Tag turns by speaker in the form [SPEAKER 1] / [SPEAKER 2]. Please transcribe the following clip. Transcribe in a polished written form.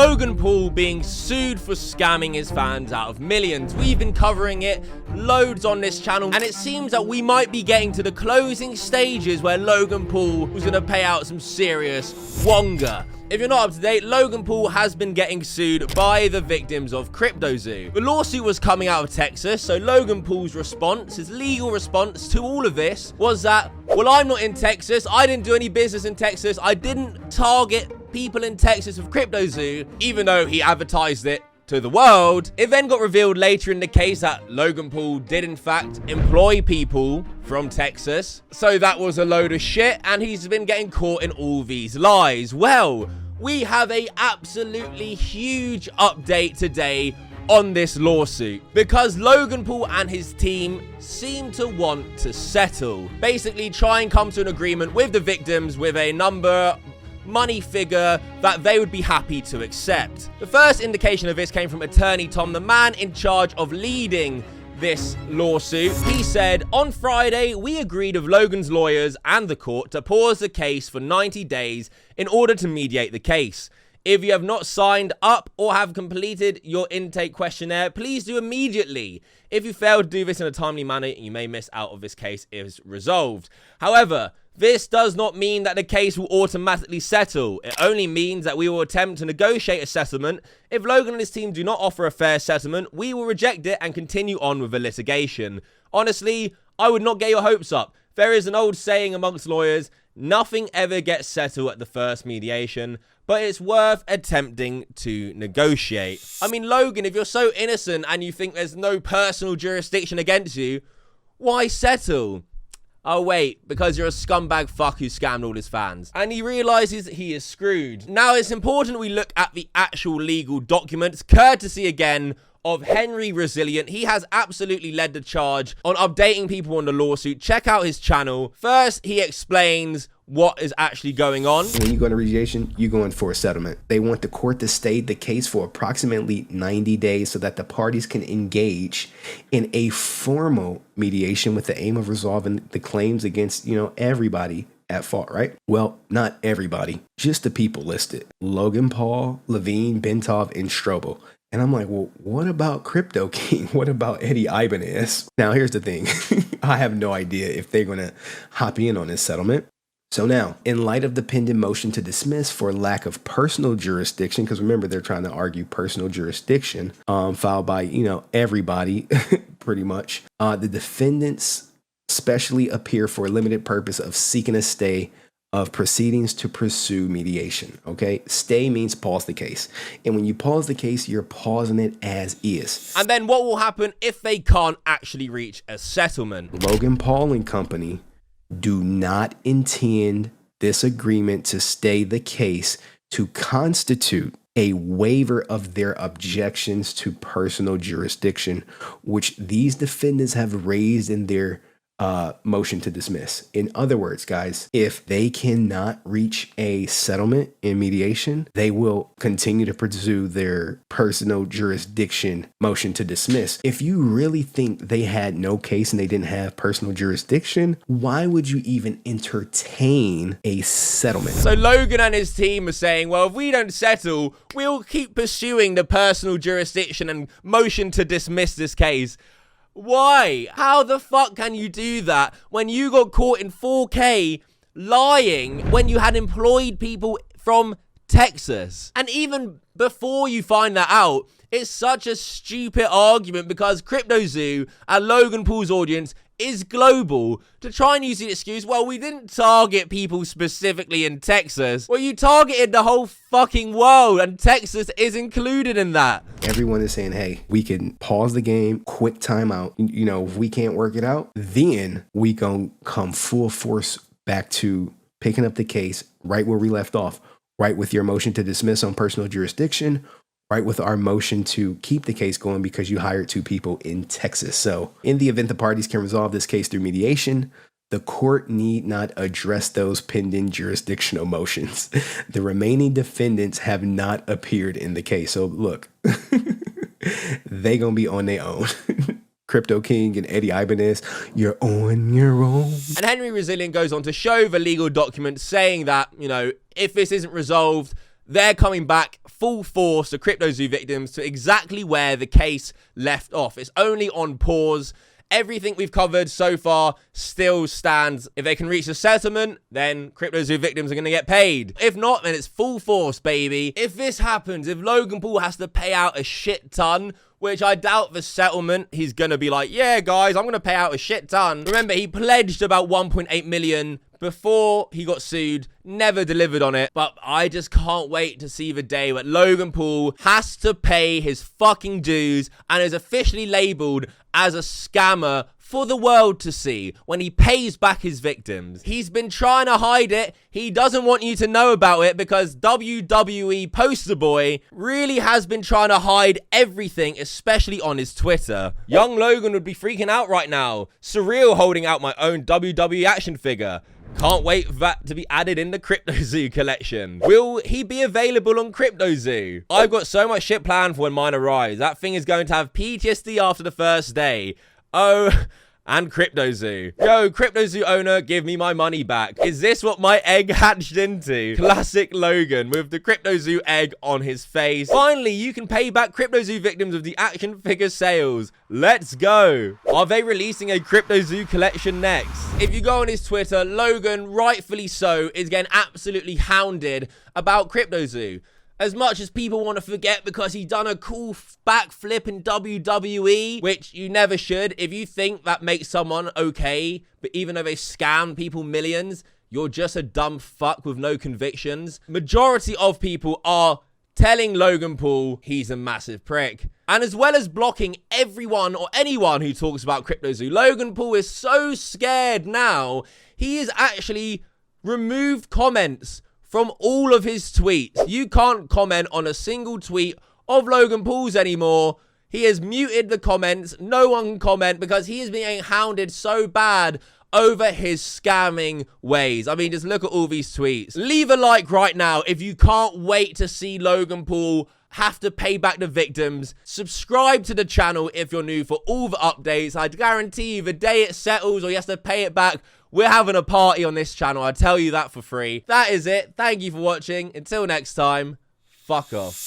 [SPEAKER 1] Logan Paul being sued for scamming his fans out of millions. We've been covering it loads on this channel, and it seems that we might be getting to the closing stages where Logan Paul was going to pay out some serious wonga. If you're not up to date, Logan Paul has been getting sued by the victims of CryptoZoo. The lawsuit was coming out of Texas, so Logan Paul's response, his legal response to all of this, was that, well, I'm not in Texas, I didn't do any business in Texas, I didn't target people in Texas with CryptoZoo, even though he advertised it to the world. It then got revealed later in the case that Logan Paul did in fact employ people from Texas. So that was a load of shit, and he's been getting caught in all these lies. Well, we have a absolutely huge update today on this lawsuit, because Logan Paul and his team seem to want to settle. Basically try and come to an agreement with the victims with a money figure that they would be happy to accept. The first indication of this came from attorney Tom, the man in charge of leading this lawsuit. He said, on Friday, we agreed with Logan's lawyers and the court to pause the case for 90 days in order to mediate the case. If you have not signed up or have completed your intake questionnaire, please do immediately. If you fail to do this in a timely manner, you may miss out if this case is resolved. However, this does not mean that the case will automatically settle. It only means that we will attempt to negotiate a settlement. If Logan and his team do not offer a fair settlement, we will reject it and continue on with the litigation. Honestly, I would not get your hopes up. There is an old saying amongst lawyers, nothing ever gets settled at the first mediation, but it's worth attempting to negotiate. I mean, Logan, if you're so innocent and you think there's no personal jurisdiction against you, why settle? Oh wait, because you're a scumbag fuck who scammed all his fans. And he realizes that he is screwed. Now it's important we look at the actual legal documents, courtesy again of Henry Resilient. He has absolutely led the charge on updating people on the lawsuit. Check out his channel. First, he explains what is actually going on.
[SPEAKER 2] When you go to mediation, you're going for a settlement. They want the court to stay the case for approximately 90 days so that the parties can engage in a formal mediation with the aim of resolving the claims against, everybody at fault, right? Well, not everybody, just the people listed. Logan Paul, Levine, Bentov, and Strobel. And I'm like, well, what about Crypto King? What about Eddie Ibanez? Now, here's the thing. I have no idea if they're going to hop in on this settlement. So now, in light of the pending motion to dismiss for lack of personal jurisdiction, because remember, they're trying to argue personal jurisdiction, filed by, everybody, pretty much. The defendants specially appear for a limited purpose of seeking a stay of proceedings to pursue mediation. Okay, stay means pause the case, and when you pause the case, you're pausing it as is.
[SPEAKER 1] And then what will happen if they can't actually reach a settlement?
[SPEAKER 2] Logan Paul and company do not intend this agreement to stay the case to constitute a waiver of their objections to personal jurisdiction, which these defendants have raised in their motion to dismiss. In other words, guys, if they cannot reach a settlement in mediation, they will continue to pursue their personal jurisdiction motion to dismiss. If you really think they had no case and they didn't have personal jurisdiction, why would you even entertain a settlement?
[SPEAKER 1] So Logan and his team are saying, well, if we don't settle, we'll keep pursuing the personal jurisdiction and motion to dismiss this case. Why? How the fuck can you do that when you got caught in 4K lying when you had employed people from Texas? And even before you find that out, it's such a stupid argument because CryptoZoo and Logan Paul's audience is global. To try and use the excuse, well, we didn't target people specifically in Texas. Well, you targeted the whole fucking world, and Texas is included in that.
[SPEAKER 2] Everyone is saying, hey, we can pause the game, quick timeout. If we can't work it out, then we gonna come full force back to picking up the case right where we left off, right with your motion to dismiss on personal jurisdiction, right with our motion to keep the case going because you hired two people in Texas. So in the event the parties can resolve this case through mediation, the court need not address those pending jurisdictional motions. The remaining defendants have not appeared in the case. So look, they gonna be on their own. Crypto King and Eddie Ibanez, you're on your own.
[SPEAKER 1] And Henry Resilient goes on to show the legal documents saying that, if this isn't resolved, they're coming back full force, the CryptoZoo victims, to exactly where the case left off. It's only on pause. Everything we've covered so far still stands. If they can reach a settlement, then CryptoZoo victims are going to get paid. If not, then it's full force, baby. If this happens, if Logan Paul has to pay out a shit ton, which I doubt the settlement, he's going to be like, yeah, guys, I'm going to pay out a shit ton. Remember, he pledged about 1.8 million before he got sued, never delivered on it. But I just can't wait to see the day where Logan Paul has to pay his fucking dues and is officially labeled as a scammer for the world to see when he pays back his victims. He's been trying to hide it. He doesn't want you to know about it because WWE poster boy really has been trying to hide everything, especially on his Twitter. Young Logan would be freaking out right now. Surreal holding out my own WWE action figure. Can't wait for that to be added in the CryptoZoo collection. Will he be available on CryptoZoo? I've got so much shit planned for when mine arrives. That thing is going to have PTSD after the first day. Oh, and CryptoZoo. Yo, CryptoZoo owner, give me my money back. Is this what my egg hatched into? Classic Logan with the CryptoZoo egg on his face. Finally, you can pay back CryptoZoo victims of the action figure sales. Let's go. Are they releasing a CryptoZoo collection next? If you go on his Twitter, Logan, rightfully so, is getting absolutely hounded about CryptoZoo. As much as people want to forget because he's done a cool backflip in WWE, which you never should. If you think that makes someone okay, but even though they scam people millions, you're just a dumb fuck with no convictions. Majority of people are telling Logan Paul he's a massive prick. And as well as blocking everyone or anyone who talks about CryptoZoo, Logan Paul is so scared now, he has actually removed comments from all of his tweets. You can't comment on a single tweet of Logan Paul's anymore. He has muted the comments. No one can comment because he is being hounded so bad over his scamming ways. I mean, just look at all these tweets. Leave a like right now if you can't wait to see Logan Paul have to pay back the victims. Subscribe to the channel if you're new for all the updates. I guarantee you the day it settles or he has to pay it back, we're having a party on this channel. I tell you that for free. That is it. Thank you for watching. Until next time, fuck off.